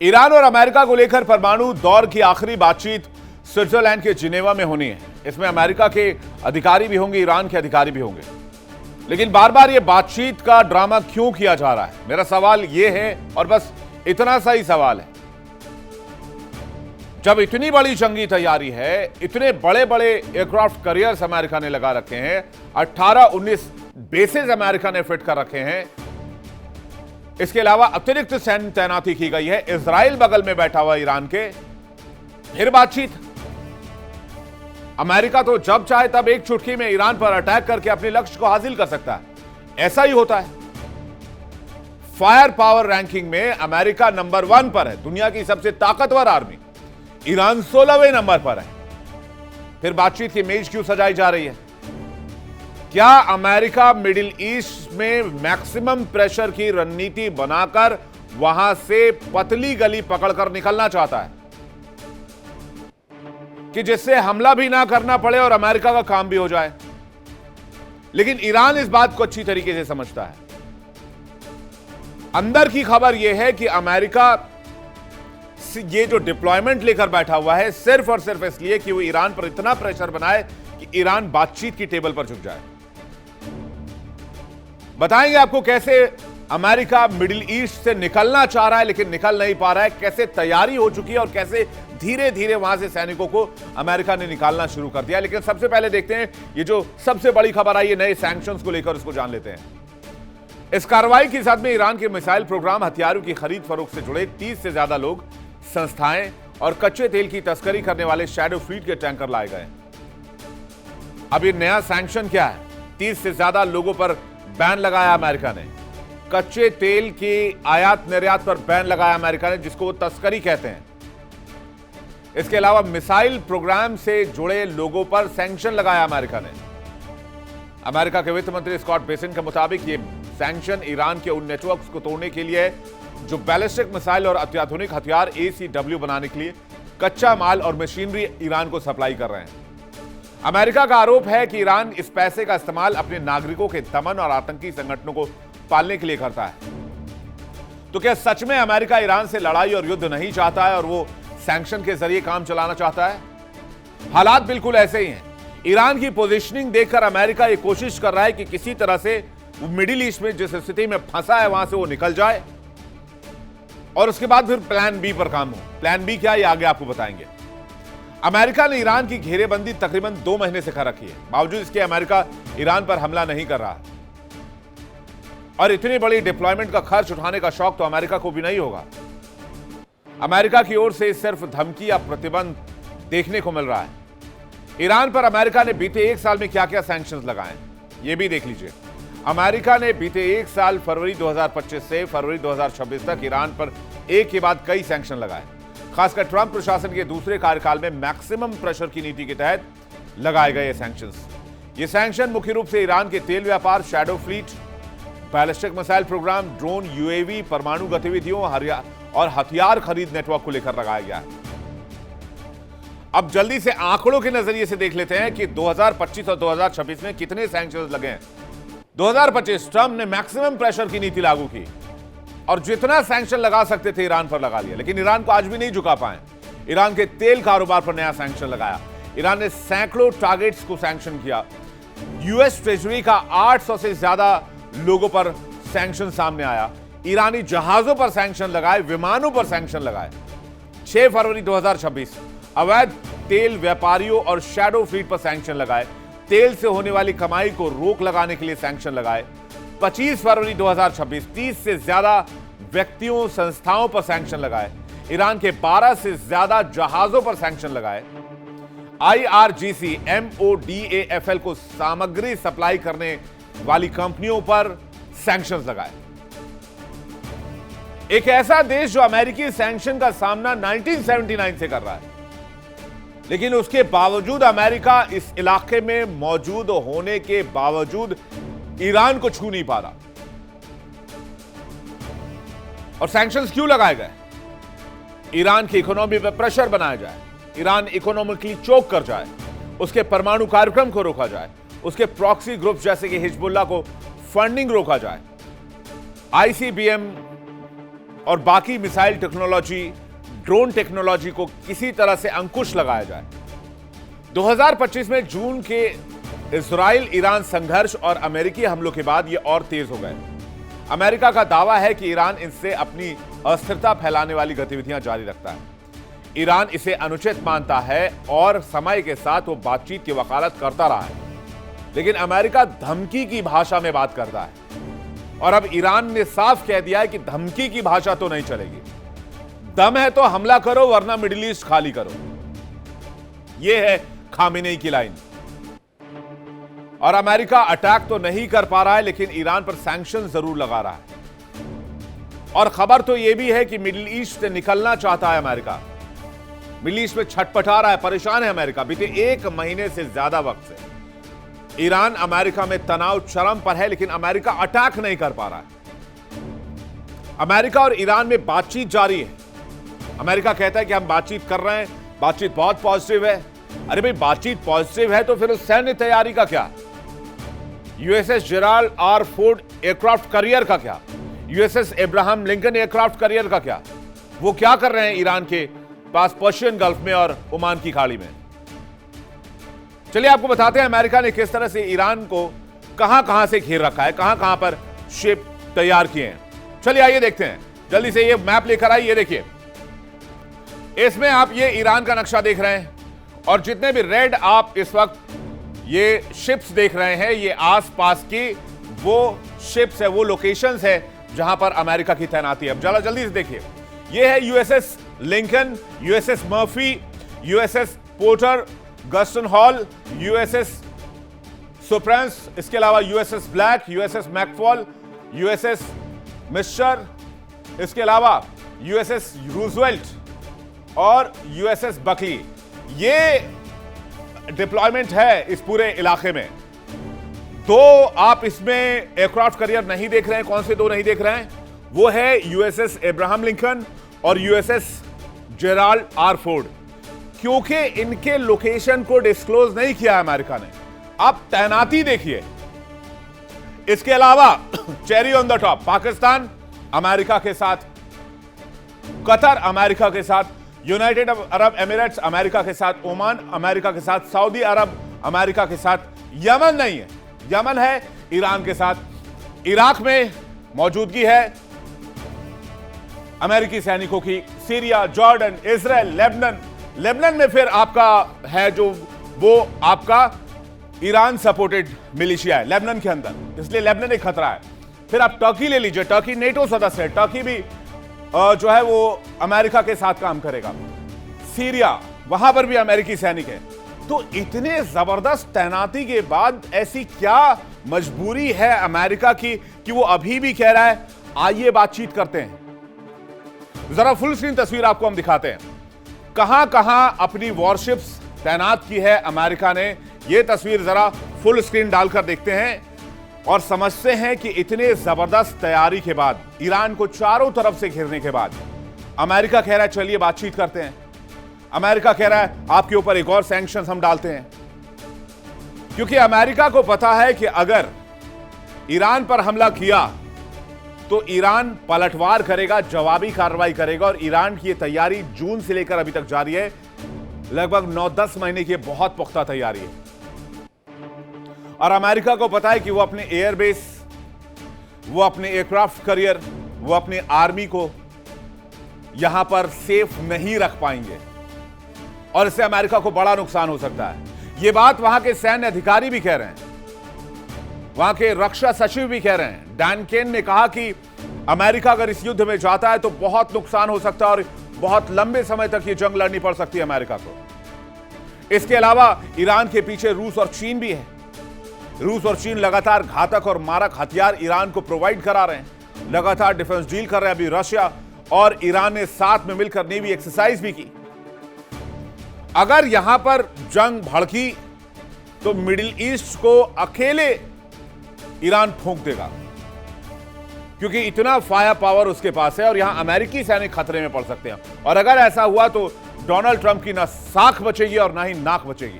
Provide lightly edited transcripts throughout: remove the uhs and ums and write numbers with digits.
Iran और America को लेकर परमाणु दौर की आखिरी बातचीत स्विट्जरलैंड के जिनेवा में होनी है। इसमें अमेरिका के अधिकारी भी होंगे, ईरान के अधिकारी भी होंगे। लेकिन बार बार यह बातचीत का ड्रामा क्यों किया जा रहा है? मेरा सवाल यह है और बस इतना सा ही सवाल है। जब इतनी बड़ी जंगी तैयारी है, इतने बड़े बड़े एयरक्राफ्ट कैरियर्स अमेरिका ने लगा रखे हैं, 18-19 बेसेस अमेरिका ने फिट कर रखे हैं, इसके अलावा अतिरिक्त सैन्य तैनाती की गई है, इजराइल बगल में बैठा हुआ ईरान के, फिर बातचीत। अमेरिका तो जब चाहे तब एक चुटकी में ईरान पर अटैक करके अपने लक्ष्य को हासिल कर सकता है। ऐसा ही होता है। फायर पावर रैंकिंग में अमेरिका नंबर 1 पर है, दुनिया की सबसे ताकतवर आर्मी। ईरान 16वें नंबर पर है। फिर बातचीत की मेज क्यों सजाई जा रही है? क्या अमेरिका मिडिल ईस्ट में मैक्सिमम प्रेशर की रणनीति बनाकर वहां से पतली गली पकड़कर निकलना चाहता है कि जिससे हमला भी ना करना पड़े और अमेरिका का काम भी हो जाए? लेकिन ईरान इस बात को अच्छी तरीके से समझता है। अंदर की खबर यह है कि अमेरिका ये जो डिप्लॉयमेंट लेकर बैठा हुआ है सिर्फ और सिर्फ इसलिए कि वो ईरान पर इतना प्रेशर बनाए कि ईरान बातचीत की टेबल पर झुक जाए। बताएंगे आपको कैसे अमेरिका मिडिल ईस्ट से निकलना चाह रहा है लेकिन निकल नहीं पा रहा है, कैसे तैयारी हो चुकी है और कैसे धीरे धीरे वहां से सैनिकों को अमेरिका ने निकालना शुरू कर दिया। लेकिन सबसे पहले देखते हैं ये जो सबसे बड़ी खबर आई है नए सैंक्शंस को लेकर, उसको जान लेते हैं। इस कार्रवाई के साथ में ईरान के मिसाइल प्रोग्राम, हथियारों की खरीद फरोख्त से जुड़े 30 से ज्यादा लोग, संस्थाएं और कच्चे तेल की तस्करी करने वाले शैडो फ्लीट के टैंकर लाए गए। अब ये नया सैंक्शन क्या है? 30 से ज्यादा लोगों पर बैन लगाया अमेरिका ने। कच्चे तेल की आयात निर्यात पर बैन लगाया अमेरिका ने, जिसको वो तस्करी कहते हैं। इसके अलावा मिसाइल प्रोग्राम से जुड़े लोगों पर सैंक्शन लगाया अमेरिका ने। अमेरिका के वित्त मंत्री स्कॉट बेसेंट के मुताबिक ये सैंक्शन ईरान के उन नेटवर्क्स को तोड़ने के लिए है जो बैलिस्टिक मिसाइल और अत्याधुनिक हथियार ACW बनाने के लिए कच्चा माल और मशीनरी ईरान को सप्लाई कर रहे हैं। अमेरिका का आरोप है कि ईरान इस पैसे का इस्तेमाल अपने नागरिकों के दमन और आतंकी संगठनों को पालने के लिए करता है। तो क्या सच में अमेरिका ईरान से लड़ाई और युद्ध नहीं चाहता है और वो सैंक्शन के जरिए काम चलाना चाहता है? हालात बिल्कुल ऐसे ही हैं। ईरान की पोजीशनिंग देखकर अमेरिका ये कोशिश कर रहा है कि किसी तरह से वो मिडिल ईस्ट में जिस स्थिति में फंसा है वहां से वो निकल जाए और उसके बाद फिर प्लान बी पर काम हो। प्लान बी क्या, ये आगे आपको बताएंगे। अमेरिका ने ईरान की घेरेबंदी तकरीबन 2 महीने से कर रखी है। बावजूद इसके अमेरिका ईरान पर हमला नहीं कर रहा और इतनी बड़ी डिप्लॉयमेंट का खर्च उठाने का शौक तो अमेरिका को भी नहीं होगा। अमेरिका की ओर से सिर्फ धमकी या प्रतिबंध देखने को मिल रहा है। ईरान पर अमेरिका ने बीते 1 साल में क्या क्या सैंक्शंस लगाए, ये भी देख लीजिए। अमेरिका ने बीते 1 साल फरवरी 2025 से फरवरी 2026 तक ईरान पर एक के बाद कई सैंक्शन लगाए। खासकर ट्रंप प्रशासन के दूसरे कार्यकाल में मैक्सिमम प्रेशर की नीति के तहत लगाए गए सैंक्शंस। ये सैंक्शन मुख्य रूप से ईरान के तेल व्यापार, shadow fleet, ballistic missile program, drone, UAV, परमाणु गतिविधियों और हथियार खरीद नेटवर्क को लेकर लगाया गया है। अब जल्दी से आंकड़ों के नजरिए से देख लेते हैं कि 2025 और 2026 में कितने सैंक्शंस लगे हैं। 2025 ट्रंप ने मैक्सिमम प्रेशर की नीति लागू की और जितना सैंक्शन लगा सकते थे ईरान पर लगा लिया, लेकिन ईरान को आज भी नहीं झुका पाए। ईरान के तेल कारोबार पर नया सैंक्शन लगाया। ईरान ने सैकड़ों टारगेट्स को सैंक्शन किया। US ट्रेजरी का 800 से ज्यादा लोगों पर सैंक्शन सामने आया। ईरानी जहाजों पर सैंक्शन लगाए, विमानों पर सैंक्शन लगाए। 6 फरवरी 2026 अवैध तेल व्यापारियों और शैडो फ्लीट पर सैंक्शन लगाए। तेल से होने वाली कमाई को रोक लगाने के लिए सैंक्शन लगाए। 25 फरवरी 2026 30 से ज्यादा व्यक्तियों, संस्थाओं पर सैंक्शन लगाए। ईरान के 12 से ज्यादा जहाजों पर सैंक्शन लगाए। IRGC MODAFL को सामग्री सप्लाई करने वाली कंपनियों पर सैंक्शंस लगाए। एक ऐसा देश जो अमेरिकी सैंक्शन का सामना 1979 से कर रहा है, लेकिन उसके बावजूद अमेरिका इस इलाके में मौजूद होने के बावजूद ईरान को छू नहीं पा रहा। और सैंक्शंस क्यों लगाए गए? ईरान की इकोनॉमी पर प्रेशर बनाया जाए, ईरान इकोनॉमिकली चोक कर जाए, उसके परमाणु कार्यक्रम को रोका जाए, उसके प्रॉक्सी ग्रुप जैसे कि हिजबुल्लाह को फंडिंग रोका जाए, ICBM और बाकी मिसाइल टेक्नोलॉजी, ड्रोन टेक्नोलॉजी को किसी तरह से अंकुश लगाया जाए। 2025 में जून के इजराइल ईरान संघर्ष और अमेरिकी हमलों के बाद ये और तेज हो गए। अमेरिका का दावा है कि ईरान इनसे अपनी अस्थिरता फैलाने वाली गतिविधियां जारी रखता है। ईरान इसे अनुचित मानता है और समय के साथ वो बातचीत की वकालत करता रहा है, लेकिन अमेरिका धमकी की भाषा में बात करता है और अब ईरान ने साफ कह दिया है कि धमकी की भाषा तो नहीं चलेगी। दम है तो हमला करो वरना मिडिल ईस्ट खाली करो। यह है खामेनेई की लाइन। और अमेरिका अटैक तो नहीं कर पा रहा है, लेकिन ईरान पर सैंक्शन जरूर लगा रहा है। और खबर तो यह भी है कि मिडिल ईस्ट से निकलना चाहता है अमेरिका। मिडिल ईस्ट में छटपटा रहा है, परेशान है अमेरिका। बीते 1 महीने से ज्यादा वक्त से ईरान अमेरिका में तनाव चरम पर है, लेकिन अमेरिका अटैक नहीं कर पा रहा है। अमेरिका और ईरान में बातचीत जारी है। अमेरिका कहता है कि हम बातचीत कर रहे हैं, बातचीत बहुत पॉजिटिव है। अरे भाई, बातचीत पॉजिटिव है तो फिर उस सैन्य तैयारी का क्या? USS Gerald R Ford aircraft carrier का क्या? USS Abraham Lincoln aircraft carrier का क्या? वो क्या कर रहे हैं ईरान के पास पर्शियन गल्फ में और ओमान की खाड़ी में? चलिए आपको बताते हैं अमेरिका ने किस तरह से ईरान को कहां से घेर रखा है, कहां पर शिप तैयार किए हैं। चलिए आइए देखते हैं, जल्दी से ये मैप लेकर आइए। ये देखिए, इसमें आप ये ईरान का नक्शा देख रहे हैं और जितने भी रेड आप इस वक्त ये शिप्स देख रहे हैं, ये आसपास की वो शिप्स है, वो लोकेशंस है जहां पर अमेरिका की तैनाती है। अब जरा जल्दी से देखिए, ये है USS Lincoln, USS Murphy, USS Porter Gunston Hall, USS Spruance, इसके अलावा USS Black, USS McFaul, USS Mitscher, इसके अलावा यूएसएस रूजवेल्ट और यूएसएस बकली। ये डिप्लॉयमेंट है इस पूरे इलाके में। दो आप इसमें एयरक्राफ्ट करियर नहीं देख रहे हैं। कौन से दो नहीं देख रहे हैं? वो है यूएसएस अब्राहम लिंकन और यूएसएस जेराल्ड आर फोर्ड, क्योंकि इनके लोकेशन को डिस्क्लोज नहीं किया अमेरिका ने। आप तैनाती देखिए। इसके अलावा cherry on the top, Pakistan America के साथ, कतर अमेरिका के साथ, यूनाइटेड अरब एमिरेट्स अमेरिका के साथ, ओमान अमेरिका के साथ, सऊदी अरब अमेरिका के साथ, यमन नहीं है, यमन है ईरान के साथ। इराक में मौजूदगी है अमेरिकी सैनिकों की, Syria, Jordan, Israel, Lebanon. Lebanon में फिर आपका है जो वो आपका ईरान सपोर्टेड मिलिशिया है लेबनान के अंदर, इसलिए लेबनान एक खतरा है। फिर आप टर्की ले लीजिए, टर्की नेटो सदस्य है, टर्की भी जो है वो अमेरिका के साथ काम करेगा। सीरिया, वहां पर भी अमेरिकी सैनिक है। तो इतने जबरदस्त तैनाती के बाद ऐसी क्या मजबूरी है अमेरिका की कि वो अभी भी कह रहा है आइए बातचीत करते हैं। जरा फुल स्क्रीन तस्वीर आपको हम दिखाते हैं, कहां कहां अपनी वॉरशिप्स तैनात की है अमेरिका ने। यह तस्वीर जरा फुल स्क्रीन डालकर देखते हैं और समझते हैं कि इतने जबरदस्त तैयारी के बाद, ईरान को चारों तरफ से घेरने के बाद, अमेरिका कह रहा है चलिए बातचीत करते हैं। अमेरिका कह रहा है आपके ऊपर एक और सैंक्शंस हम डालते हैं, क्योंकि अमेरिका को पता है कि अगर ईरान पर हमला किया तो ईरान पलटवार करेगा, जवाबी कार्रवाई करेगा। और ईरान की यह तैयारी जून से लेकर अभी तक जारी है, लगभग 9-10 महीने की बहुत पुख्ता तैयारी है। और अमेरिका को पता है कि वो अपने एयरबेस, वो अपने एयरक्राफ्ट करियर, वो अपनी आर्मी को यहां पर सेफ नहीं रख पाएंगे और इससे अमेरिका को बड़ा नुकसान हो सकता है। यह बात वहां के सैन्य अधिकारी भी कह रहे हैं, वहां के रक्षा सचिव भी कह रहे हैं। डैन केन ने कहा कि अमेरिका अगर इस युद्ध में जाता है तो बहुत नुकसान हो सकता है और बहुत लंबे समय तक ये जंग लड़नी पड़ सकती है अमेरिका को। इसके अलावा ईरान के पीछे रूस और चीन भी है। रूस और चीन लगातार घातक और मारक हथियार ईरान को प्रोवाइड करा रहे हैं, लगातार डिफेंस डील कर रहे हैं। अभी रशिया और ईरान ने साथ में मिलकर नेवी एक्सरसाइज भी की। अगर यहां पर जंग भड़की तो मिडिल ईस्ट को अकेले ईरान फूंक देगा, क्योंकि इतना फायर पावर उसके पास है और यहां अमेरिकी सैनिक खतरे में पड़ सकते हैं। और अगर ऐसा हुआ तो डोनाल्ड ट्रंप की ना साख बचेगी और ना ही नाक बचेगी।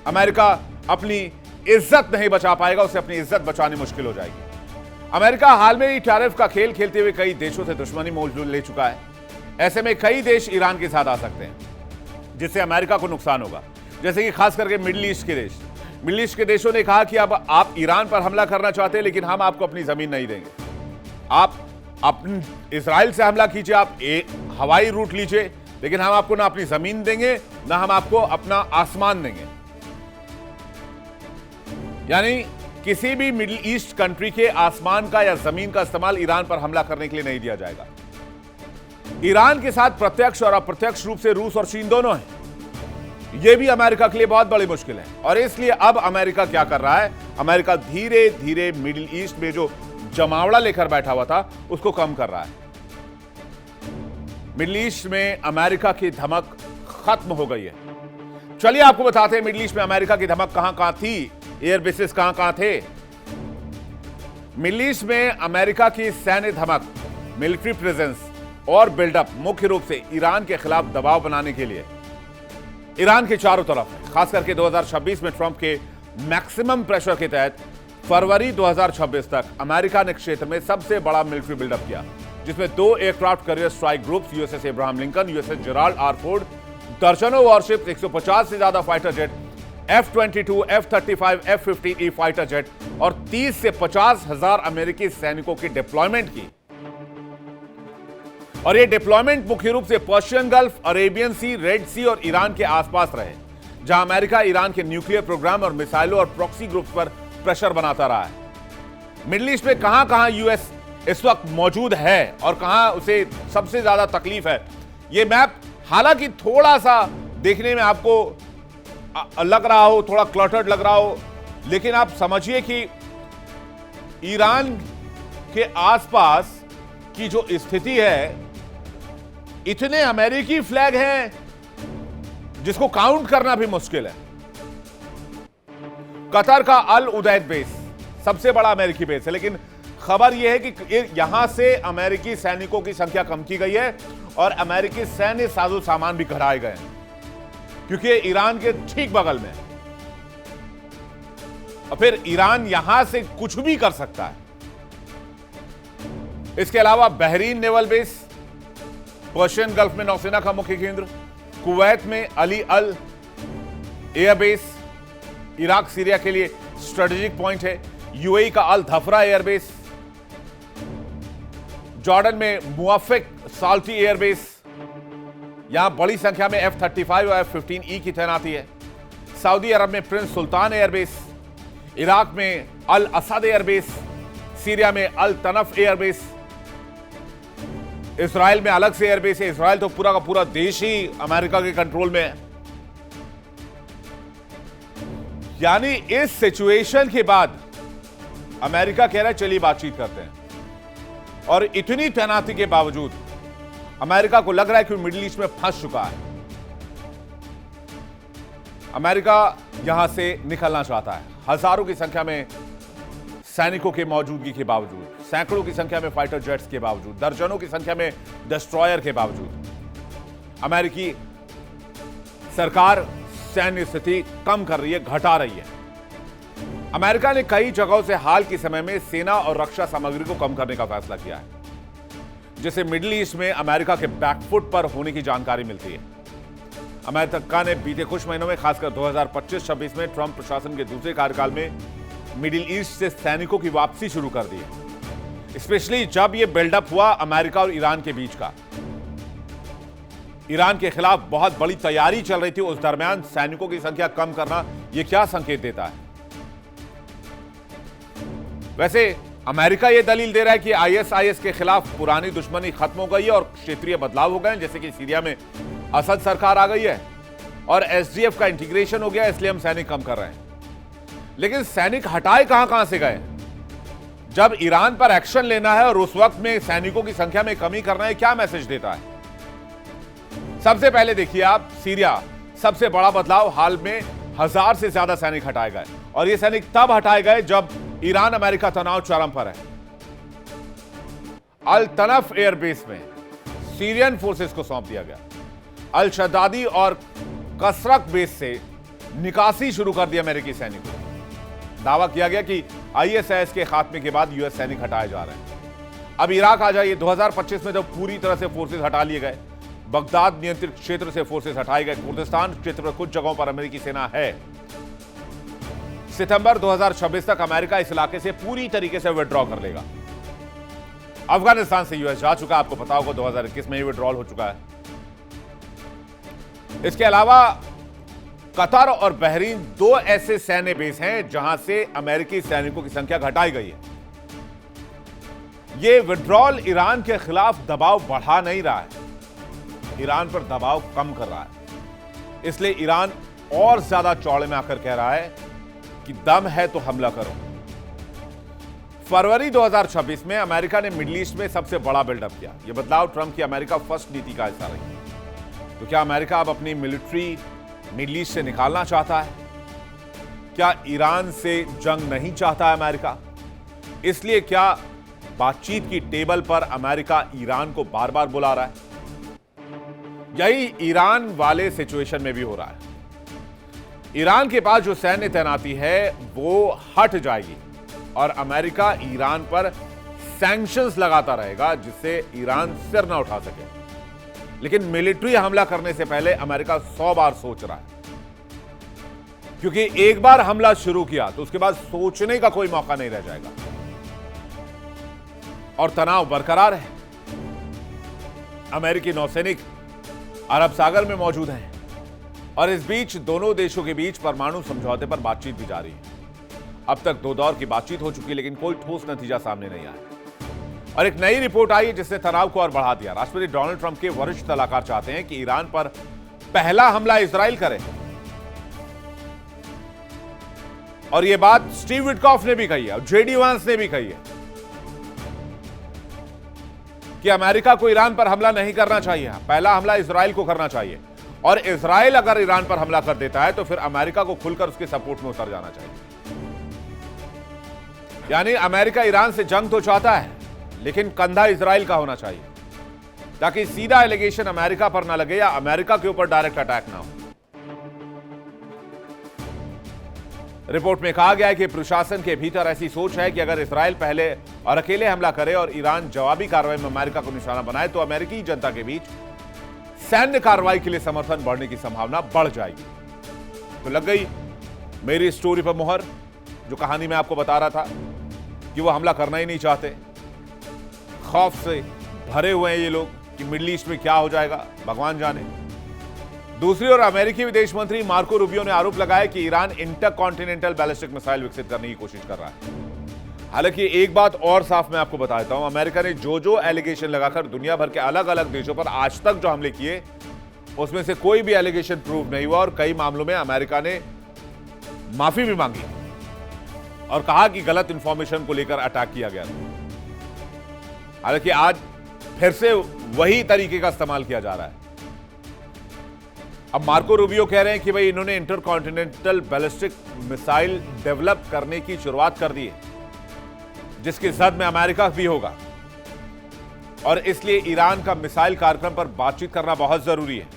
अमेरिका अपनी इज्जत नहीं बचा पाएगा, उसे अपनी इज्जत बचानी मुश्किल हो जाएगी। अमेरिका हाल में ही टैरिफ का खेल खेलते हुए कई देशों से दुश्मनी मोल ले चुका है। ऐसे में कई देश ईरान के साथ आ सकते हैं, जिससे अमेरिका को नुकसान होगा। जैसे कि खास करके मिडिल ईस्ट के देश। मिडिल ईस्ट के देशों ने कहा कि अब आप ईरान पर हमला करना चाहते हैं, लेकिन हम आपको अपनी जमीन नहीं देंगे। आप अपने इजराइल से हमला कीजिए, आप हवाई रूट लीजिए, लेकिन हम आपको ना अपनी जमीन देंगे, ना हम आपको अपना आसमान देंगे। यानी किसी भी मिडिल ईस्ट कंट्री के आसमान का या जमीन का इस्तेमाल ईरान पर हमला करने के लिए नहीं दिया जाएगा। ईरान के साथ प्रत्यक्ष और अप्रत्यक्ष रूप से रूस और चीन दोनों हैं। यह भी अमेरिका के लिए बहुत बड़ी मुश्किल है, और इसलिए अब अमेरिका क्या कर रहा है? अमेरिका धीरे धीरे मिडिल ईस्ट में जो जमावड़ा लेकर बैठा हुआ था उसको कम कर रहा है। मिडिल ईस्ट में अमेरिका की धमक खत्म हो गई है। चलिए आपको बताते हैं मिडिल ईस्ट में अमेरिका की धमक कहां थी, एयर बेसिस कहां थे। मिडिल ईस्ट में अमेरिका की सैन्य धमक, मिलिट्री प्रेजेंस और बिल्डअप मुख्य रूप से ईरान के खिलाफ दबाव बनाने के लिए ईरान के चारों तरफ है। खास करके 2026 में ट्रंप के मैक्सिमम प्रेशर के तहत फरवरी 2026 तक अमेरिका ने क्षेत्र में सबसे बड़ा मिलिट्री बिल्डअप किया, जिसमें 2 aircraft carrier strike groups, USS Abraham Lincoln, USS Gerald R Ford, दर्जनों वॉरशिप्स, 150 से ज्यादा fighter jet, F-22, F-35, F-15E fighter jet और 30 से 50 हजार अमेरिकी सैनिकों की डिप्लॉयमेंट की। और ये डिप्लॉयमेंट मुख्य रूप से पर्शियन गल्फ, अरेबियन सी, रेड सी और ईरान के आसपास रहे, जहां अमेरिका ईरान के न्यूक्लियर प्रोग्राम और मिसाइलों और प्रॉक्सी ग्रुप्स पर प्रेशर बनाता रहा है। मिडिल ईस्ट में कहां कहां यूएस इस वक्त मौजूद है और कहां उसे सबसे ज्यादा तकलीफ है, यह मैप हालांकि थोड़ा सा देखने में आपको लग रहा हो, थोड़ा क्लटर्ड लग रहा हो, लेकिन आप समझिए कि ईरान के आसपास की जो स्थिति है, इतने अमेरिकी फ्लैग हैं जिसको काउंट करना भी मुश्किल है। कतर का अल उदैद बेस सबसे बड़ा अमेरिकी बेस है, लेकिन खबर यह है कि यहां से अमेरिकी सैनिकों की संख्या कम की गई है और अमेरिकी सैन्य साजो सामान भी घटाए गए हैं, क्योंकि ईरान के ठीक बगल में, और फिर ईरान यहां से कुछ भी कर सकता है। इसके अलावा Bahrain naval base, Persian gulf में नौसेना का मुख्य केंद्र, कुवैत में अली अल एयरबेस, इराक सीरिया के लिए स्ट्रेटेजिक पॉइंट है, यूएई का अल धफरा एयरबेस, जॉर्डन में मुआफिक साल्टी एयरबेस, यहां बड़ी संख्या में F-35 और F-15E की तैनाती है, सऊदी अरब में प्रिंस सुल्तान एयरबेस, इराक में अल असद एयरबेस, सीरिया में अल तनफ एयरबेस, इजराइल में अलग से एयरबेस है। इजराइल तो पूरा का पूरा देश ही अमेरिका के कंट्रोल में है। यानी इस सिचुएशन के बाद अमेरिका कह रहा है चलिए बातचीत करते हैं, और इतनी तैनाती के बावजूद अमेरिका को लग रहा है कि मिडिल ईस्ट में फंस चुका है। अमेरिका यहां से निकलना चाहता है, हजारों की संख्या में सैनिकों की मौजूदगी के बावजूद, सैकड़ों की संख्या में फाइटर जेट्स के बावजूद, दर्जनों की संख्या में डिस्ट्रॉयर के बावजूद अमेरिकी सरकार सैन्य स्थिति कम कर रही है, घटा रही है। अमेरिका ने कई जगहों से हाल के समय में सेना और रक्षा सामग्री को कम करने का फैसला किया है, जिसे मिडिल ईस्ट में अमेरिका के बैकफुट पर होने की जानकारी मिलती है। अमेरिका ने बीते कुछ महीनों में, खासकर 2025-26 में ट्रंप प्रशासन के दूसरे कार्यकाल में मिडिल ईस्ट से सैनिकों की वापसी शुरू कर दी है, स्पेशली जब यह बिल्डअप हुआ अमेरिका और ईरान के बीच का। ईरान के खिलाफ बहुत बड़ी तैयारी चल रही थी, उस दरमियान सैनिकों की संख्या कम करना यह क्या संकेत देता है? वैसे अमेरिका यह दलील दे रहा है कि आईएसआईएस के खिलाफ पुरानी दुश्मनी खत्म हो गई है और क्षेत्रीय बदलाव हो गए, जैसे कि सीरिया में असद सरकार आ गई है और एसडीएफ का इंटीग्रेशन हो गया, इसलिए हम सैनिक कम कर रहे हैं। लेकिन सैनिक हटाए कहां से गए? जब ईरान पर एक्शन लेना है और उस वक्त में सैनिकों की संख्या में कमी करना है, क्या मैसेज देता है? सबसे पहले देखिए आप, सीरिया सबसे बड़ा बदलाव, हाल में 1000 से ज्यादा सैनिक हटाए गए, और ये सैनिक तब हटाए गए जब ईरान अमेरिका तनाव चरम पर है। अल तनफ एयरबेस में सीरियन फोर्सेस को सौंप दिया गया। अल शदादी और कसरक बेस से निकासी शुरू कर दी अमेरिकी सैनिकों। दावा किया गया कि आईएसआईएस के खात्मे के बाद यूएस सैनिक हटाए जा रहे हैं। अब इराक आ जाइए, 2025 में जब पूरी तरह से फोर्सेस हटा लिए गए, बगदाद नियंत्रित क्षेत्र से फोर्सेस हटाए गए, कुर्दिस्तान क्षेत्र में कुछ जगहों पर अमेरिकी सेना है। सितंबर 2026 तक अमेरिका इस इलाके से पूरी तरीके से विड्रॉ कर लेगा। अफगानिस्तान से यूएस जा चुका, आपको पता होगा 2021 में ही विड्रॉल हो चुका है। इसके अलावा कतर और बहरीन दो ऐसे सैन्य बेस हैं जहां से अमेरिकी सैनिकों की संख्या घटाई गई है। यह विड्रॉल ईरान के खिलाफ दबाव बढ़ा नहीं रहा है, ईरान पर दबाव कम कर रहा है। इसलिए ईरान और ज्यादा चौड़े में आकर कह रहा है कि दम है तो हमला करो। फरवरी 2026 में अमेरिका ने मिडिल ईस्ट में सबसे बड़ा बिल्डअप किया। यह बदलाव ट्रंप की अमेरिका फर्स्ट नीति का हिस्सा रही। तो क्या अमेरिका अब अपनी मिलिट्री मिडिल ईस्ट से निकालना चाहता है? क्या ईरान से जंग नहीं चाहता है अमेरिका? इसलिए क्या बातचीत की टेबल पर अमेरिका ईरान को बार बार बुला रहा है? यही ईरान वाले सिचुएशन में भी हो रहा है। ईरान के पास जो सैन्य तैनाती है वो हट जाएगी और अमेरिका ईरान पर सैंक्शंस लगाता रहेगा जिससे ईरान सिर ना उठा सके। लेकिन मिलिट्री हमला करने से पहले अमेरिका 100 बार सोच रहा है, क्योंकि एक बार हमला शुरू किया तो उसके बाद सोचने का कोई मौका नहीं रह जाएगा और तनाव बरकरार है। अमेरिकी नौसैनिक अरब सागर में मौजूद हैं और इस बीच दोनों देशों के बीच परमाणु समझौते पर बातचीत भी जारी है। अब तक 2 दौर की बातचीत हो चुकी है, लेकिन कोई ठोस नतीजा सामने नहीं आया और एक नई रिपोर्ट आई है जिसने तनाव को और बढ़ा दिया। राष्ट्रपति डोनाल्ड ट्रंप के वरिष्ठ सलाहकार चाहते हैं कि ईरान पर पहला हमला इजराइल करे और यह बात स्टीव विटकॉफ ने भी कही है और जेडी वांस ने भी कही है कि अमेरिका को ईरान पर हमला नहीं करना चाहिए, पहला हमला इजराइल को करना चाहिए और इजराइल अगर ईरान पर हमला कर देता है तो फिर अमेरिका को खुलकर उसके सपोर्ट में उतर जाना चाहिए। यानी अमेरिका ईरान से जंग तो चाहता है, लेकिन कंधा इजराइल का होना चाहिए ताकि सीधा एलिगेशन अमेरिका पर ना लगे या अमेरिका के ऊपर डायरेक्ट अटैक ना हो। रिपोर्ट में कहा गया है कि प्रशासन के भीतर ऐसी सोच है कि अगर इजराइल पहले और अकेले हमला करे और ईरान जवाबी कार्रवाई में अमेरिका को निशाना बनाए तो अमेरिकी जनता के बीच सैन्य कार्रवाई के लिए समर्थन बढ़ने की संभावना बढ़ जाएगी। तो लग गई मेरी स्टोरी पर मुहर, जो कहानी मैं आपको बता रहा था कि वो हमला करना ही नहीं चाहते, खौफ से भरे हुए हैं ये लोग कि मिडिल ईस्ट में क्या हो जाएगा भगवान जाने। दूसरी ओर अमेरिकी विदेश मंत्री मार्को रूबियो ने आरोप लगाया कि ईरान इंटरकॉन्टिनेंटल बैलिस्टिक मिसाइल विकसित करने की कोशिश कर रहा है। हालांकि एक बात और साफ मैं आपको बता देता हूं, अमेरिका ने जो एलिगेशन लगाकर दुनिया भर के अलग अलग देशों पर आज तक जो हमले किए उसमें से कोई भी एलिगेशन प्रूव नहीं हुआ और कई मामलों में अमेरिका ने माफी भी मांगी और कहा कि गलत इंफॉर्मेशन को लेकर अटैक किया गया था। हालांकि आज फिर से वही तरीके का इस्तेमाल किया जा रहा है। अब मार्को रूबियो कह रहे हैं कि भाई इन्होंने इंटरकॉन्टिनेंटल बैलिस्टिक मिसाइल डेवलप करने की शुरुआत कर दी है, जिसकी जद में अमेरिका भी होगा और इसलिए ईरान का मिसाइल कार्यक्रम पर बातचीत करना बहुत जरूरी है,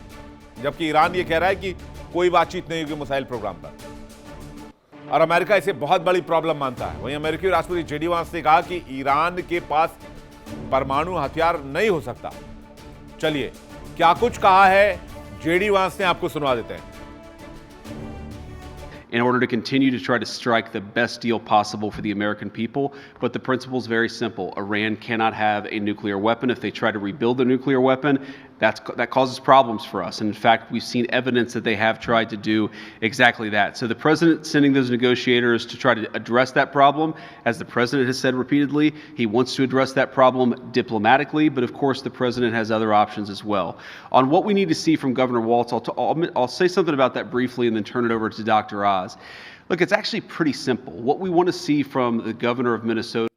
जबकि ईरान ये कह रहा है कि कोई बातचीत नहीं होगी मिसाइल प्रोग्राम पर और अमेरिका इसे बहुत बड़ी प्रॉब्लम मानता है। वहीं अमेरिकी राष्ट्रपति जेडी वांस ने कहा कि ईरान के पास परमाणु हथियार नहीं हो सकता। चलिए क्या कुछ कहा है जेडी वांस ने, आपको सुनवा देते हैं। In order to continue to try to strike the best deal possible for the American people. But the principle is very simple. Iran cannot have a nuclear weapon. If they try to rebuild a nuclear weapon, that causes problems for us. And in fact, we've seen evidence that they have tried to do exactly that. So the president sending those negotiators to try to address that problem, as the president has said repeatedly, he wants to address that problem diplomatically, but of course the president has other options as well. On what we need to see from Governor Walz, I'll say something about that briefly and then turn it over to Dr. Oz. Look, it's actually pretty simple. What we want to see from the governor of Minnesota.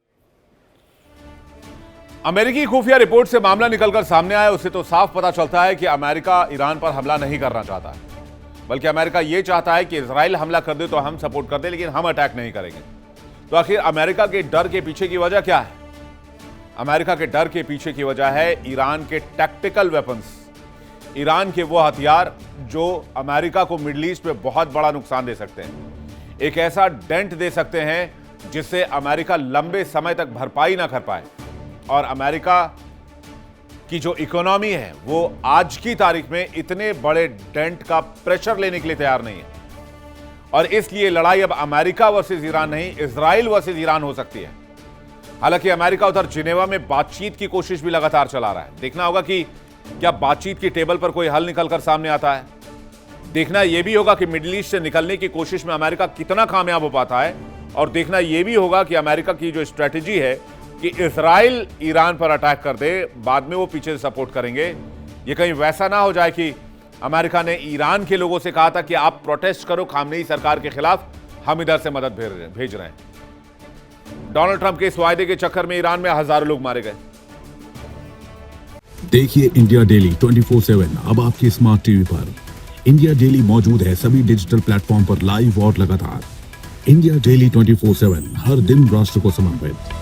अमेरिकी खुफिया report से मामला निकलकर सामने आया उससे तो साफ पता चलता है कि अमेरिका ईरान पर हमला नहीं करना चाहता है, बल्कि अमेरिका यह चाहता है कि इजराइल हमला कर दे तो हम सपोर्ट कर दे, लेकिन हम अटैक नहीं करेंगे। तो आखिर अमेरिका के डर के पीछे की वजह क्या है? अमेरिका के डर के पीछे की वजह है ईरान के टैक्टिकल वेपन्स, ईरान के वो हथियार जो अमेरिका को मिडिल ईस्ट में बहुत बड़ा नुकसान दे सकते हैं, एक ऐसा डेंट दे सकते हैं जिससे अमेरिका लंबे समय तक भरपाई ना कर पाए और अमेरिका की जो इकोनॉमी है वो आज की तारीख में इतने बड़े डेंट का प्रेशर लेने के लिए तैयार नहीं है। और इसलिए लड़ाई अब अमेरिका वर्सेस ईरान नहीं, इजराइल वर्सेस ईरान हो सकती है। हालांकि अमेरिका उधर जिनेवा में बातचीत की कोशिश भी लगातार चला रहा है। देखना होगा कि क्या बातचीत की टेबल पर कोई हल निकलकर सामने आता है। देखना यह भी होगा कि मिडिल ईस्ट से निकलने की कोशिश में अमेरिका कितना कामयाब हो पाता है। और देखना यह भी होगा कि अमेरिका की जो स्ट्रेटेजी है कि इजराइल ईरान पर अटैक कर दे, बाद में वो पीछे से सपोर्ट करेंगे। ये कहीं वैसा ना हो जाए कि अमेरिका ने ईरान के लोगों से कहा था कि आप प्रोटेस्ट करो खामनेई सरकार के खिलाफ, हम इधर से मदद भेज रहे हैं। डोनाल्ड ट्रंप के इस वायदे के चक्कर में ईरान में हजारों लोग मारे गए। देखिए इंडिया डेली 24/7 अब आपके स्मार्ट टीवी पर। इंडिया डेली मौजूद है सभी डिजिटल प्लेटफॉर्म पर लाइव और लगातार। इंडिया डेली 24/7 हर दिन राष्ट्र को समर्पित।